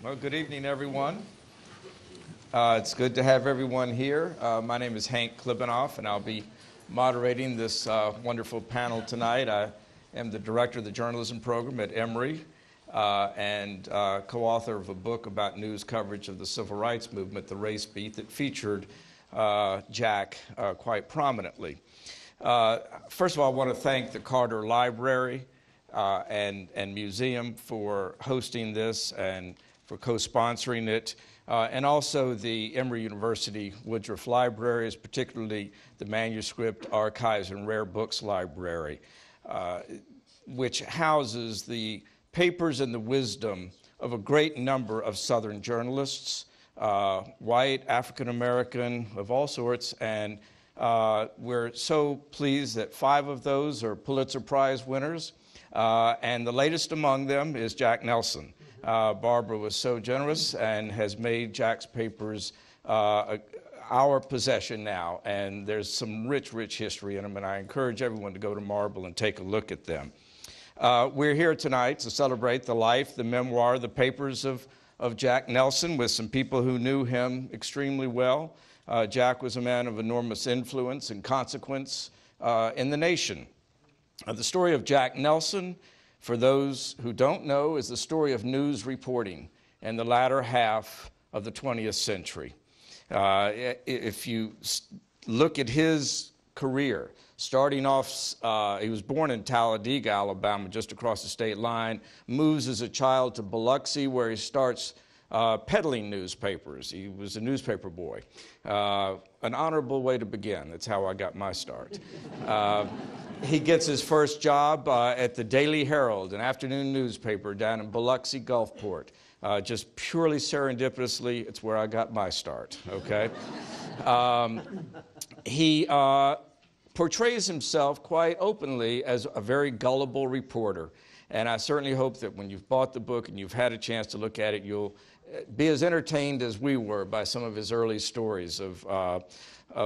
Well, good evening, everyone. It's good to have everyone here. My name is Hank Klibanoff, and I'll be moderating this wonderful panel tonight. I am the director of the journalism program at Emory and co-author of a book about news coverage of the civil rights movement, The Race Beat, that featured Jack quite prominently. First of all, I want to thank the Carter Library and Museum for hosting this and for co-sponsoring it, and also the Emory University Woodruff Libraries, particularly the Manuscript, Archives, and Rare Books Library, which houses the papers and the wisdom of a great number of Southern journalists, white, African-American, of all sorts, and we're so pleased that 5 of those are Pulitzer Prize winners, and the latest among them is Jack Nelson. Barbara was so generous and has made Jack's papers our possession now, and there's some rich history in them, and I encourage everyone to go to Marble and take a look at them. We're here tonight to celebrate the life, the memoir, the papers of Jack Nelson with some people who knew him extremely well. Jack was a man of enormous influence and consequence in the nation. The story of Jack Nelson, for those who don't know, is the story of news reporting in the latter half of the 20th century. If you look at his career, starting off, he was born in Talladega, Alabama, just across the state line, moves as a child to Biloxi, where he starts peddling newspapers. He was a newspaper boy. An honorable way to begin. That's how I got my start. He gets his first job at the Daily Herald, an afternoon newspaper down in Biloxi, Gulfport. Just purely serendipitously, it's where I got my start, okay? He portrays himself quite openly as a very gullible reporter. And I certainly hope that when you've bought the book and you've had a chance to look at it, you'll be as entertained as we were by some of his early stories of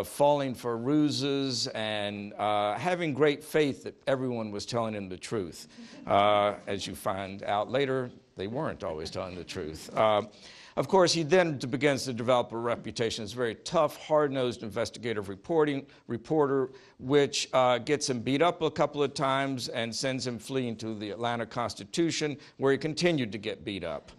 falling for ruses and having great faith that everyone was telling him the truth. As you find out later, they weren't always telling the truth. Of course, he then begins to develop a reputation as a very tough, hard-nosed investigative reporter, which gets him beat up a couple of times and sends him fleeing to the Atlanta Constitution, where he continued to get beat up.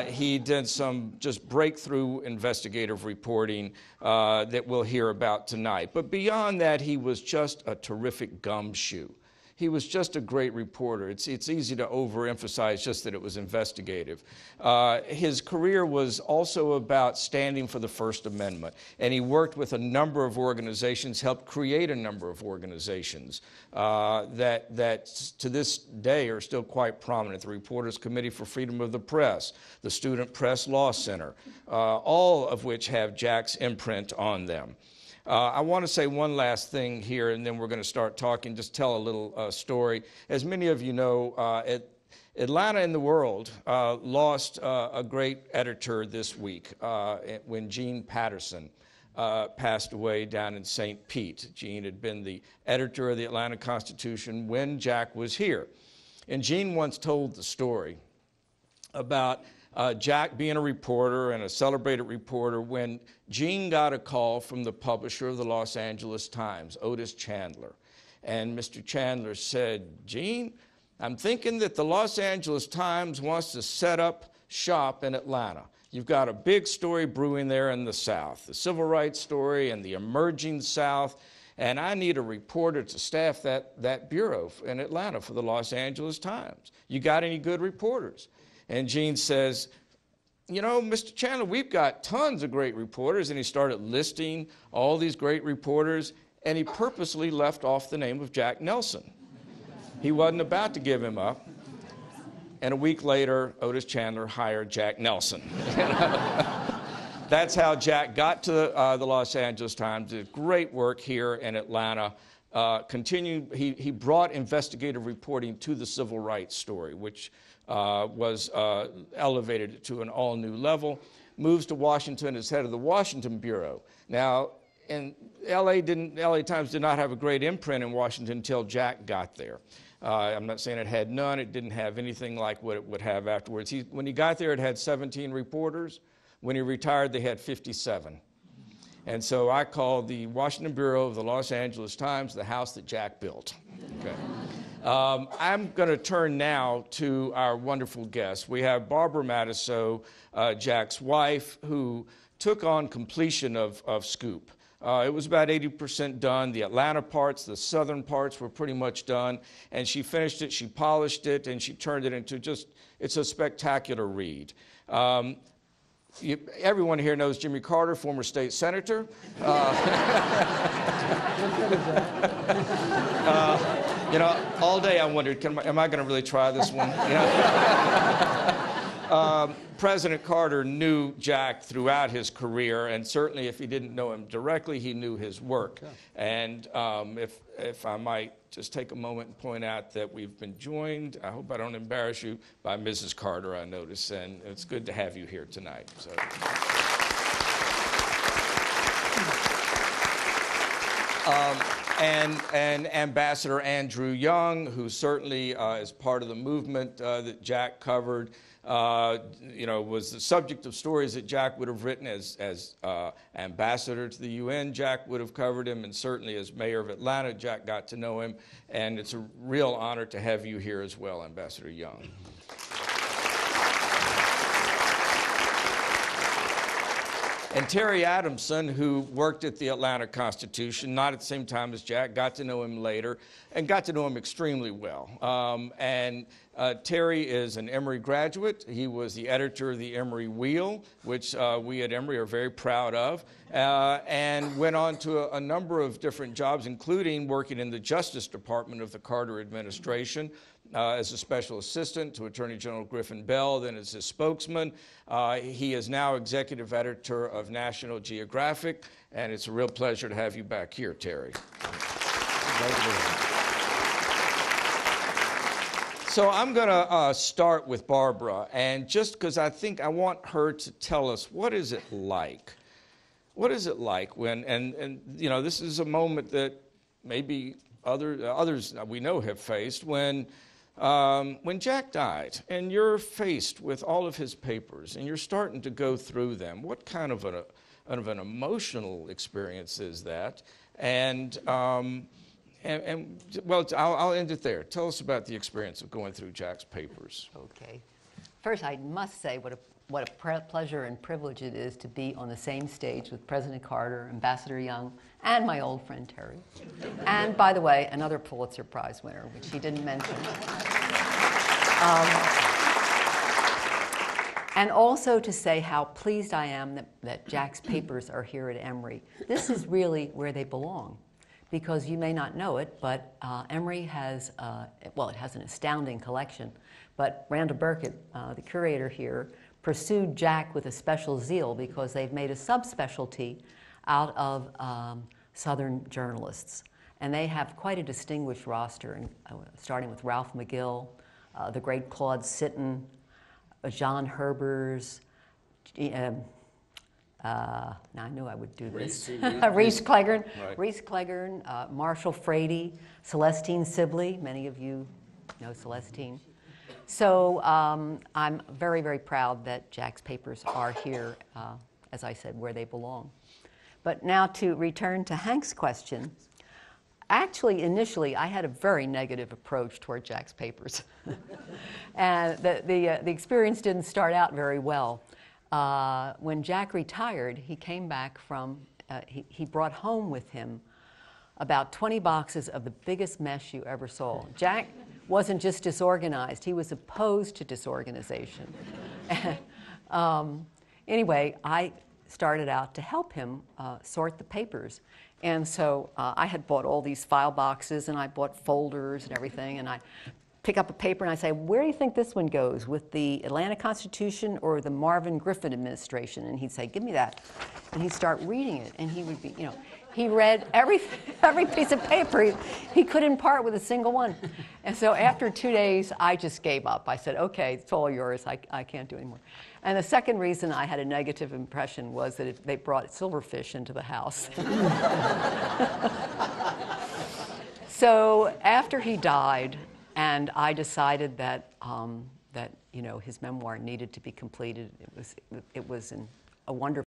He did some just breakthrough investigative reporting that we'll hear about tonight. But beyond that, he was just a terrific gumshoe. He was just a great reporter. It's easy to overemphasize just that it was investigative. His career was also about standing for the First Amendment, and he worked with a number of organizations, helped create a number of organizations that to this day are still quite prominent. The Reporters Committee for Freedom of the Press, the Student Press Law Center, all of which have Jack's imprint on them. I want to say one last thing here, and then we're going to start talking, just tell a little story. As many of you know, Atlanta and the World lost a great editor this week when Gene Patterson passed away down in St. Pete. Gene had been the editor of the Atlanta Constitution when Jack was here. And Gene once told the story about Jack being a reporter and a celebrated reporter when Gene got a call from the publisher of the Los Angeles Times, Otis Chandler. And Mr. Chandler said, "Gene, I'm thinking that the Los Angeles Times wants to set up shop in Atlanta. You've got a big story brewing there in the South, the civil rights story and the emerging South, and I need a reporter to staff that bureau in Atlanta for the Los Angeles Times. You got any good reporters?" And Gene says, "You know, Mr. Chandler, we've got tons of great reporters." And he started listing all these great reporters, and he purposely left off the name of Jack Nelson. He wasn't about to give him up. And a week later, Otis Chandler hired Jack Nelson. That's how Jack got to the Los Angeles Times, did great work here in Atlanta. He brought investigative reporting to the civil rights story, which was elevated to an all-new level, moves to Washington as head of the Washington Bureau. Now, LA Times did not have a great imprint in Washington until Jack got there. I'm not saying it had none. It didn't have anything like what it would have afterwards. When he got there, it had 17 reporters. When he retired, they had 57. And so I called the Washington Bureau of the Los Angeles Times the house that Jack built. Okay. I'm going to turn now to our wonderful guests. We have Barbara Matusow, Jack's wife, who took on completion of Scoop. It was about 80% done. The Atlanta parts, the southern parts were pretty much done. And she finished it, she polished it, and she turned it into it's a spectacular read. Everyone here knows Jimmy Carter, former state senator. All day I wondered, am I going to really try this one? President Carter knew Jack throughout his career, and certainly if he didn't know him directly, he knew his work. Yeah. And if I might just take a moment and point out that we've been joined, I hope I don't embarrass you, by Mrs. Carter, I notice, and it's good to have you here tonight. So. And Ambassador Andrew Young, who certainly is part of the movement that Jack covered, was the subject of stories that Jack would have written as ambassador to the UN. Jack would have covered him, and certainly as mayor of Atlanta, Jack got to know him. And it's a real honor to have you here as well, Ambassador Young. And Terry Adamson, who worked at the Atlanta Constitution, not at the same time as Jack, got to know him later, and got to know him extremely well. Terry is an Emory graduate. He was the editor of the Emory Wheel, which we at Emory are very proud of, and went on to a number of different jobs, including working in the Justice Department of the Carter administration, as a special assistant to Attorney General Griffin Bell, then as his spokesman. He is now executive editor of National Geographic, and it's a real pleasure to have you back here, Terry. So I'm going to start with Barbara, and just because I think I want her to tell us, what is it like? What is it like when, and this is a moment that maybe others we know have faced, when Jack died and you're faced with all of his papers and you're starting to go through them, what kind of an emotional experience is that? And well, I'll end it there. Tell us about the experience of going through Jack's papers. Okay. First, I must say what a pleasure and privilege it is to be on the same stage with President Carter, Ambassador Young, and my old friend Terry. And, by the way, another Pulitzer Prize winner, which he didn't mention. And also to say how pleased I am that Jack's papers are here at Emory. This is really where they belong, because you may not know it, but Emory has, it has an astounding collection, but Randall Burkett, the curator here, pursued Jack with a special zeal because they've made a subspecialty out of Southern journalists. And they have quite a distinguished roster, starting with Ralph McGill, the great Claude Sitton, John Herbers, now I knew I would do this. Reese Cleghorn, right. Reese Cleghorn, Marshall Frady, Celestine Sibley. Many of you know Celestine. So I'm very, very proud that Jack's papers are here, as I said, where they belong. But now to return to Hank's question. Actually, initially, I had a very negative approach toward Jack's papers. And the experience didn't start out very well. When Jack retired, he came back from, he brought home with him about 20 boxes of the biggest mess you ever saw. Jack wasn't just disorganized, he was opposed to disorganization. Anyway, I started out to help him sort the papers. And so I had bought all these file boxes, and I bought folders and everything, and I pick up a paper and I say, where do you think this one goes, with the Atlanta Constitution or the Marvin Griffin administration? And he'd say, give me that. And he'd start reading it, and he would be, he read every piece of paper. He couldn't part with a single one. And so after 2 days, I just gave up. I said, okay, it's all yours. I can't do anymore. And the second reason I had a negative impression was that they brought silverfish into the house. So after he died, And I decided that, that his memoir needed to be completed. It was a wonderful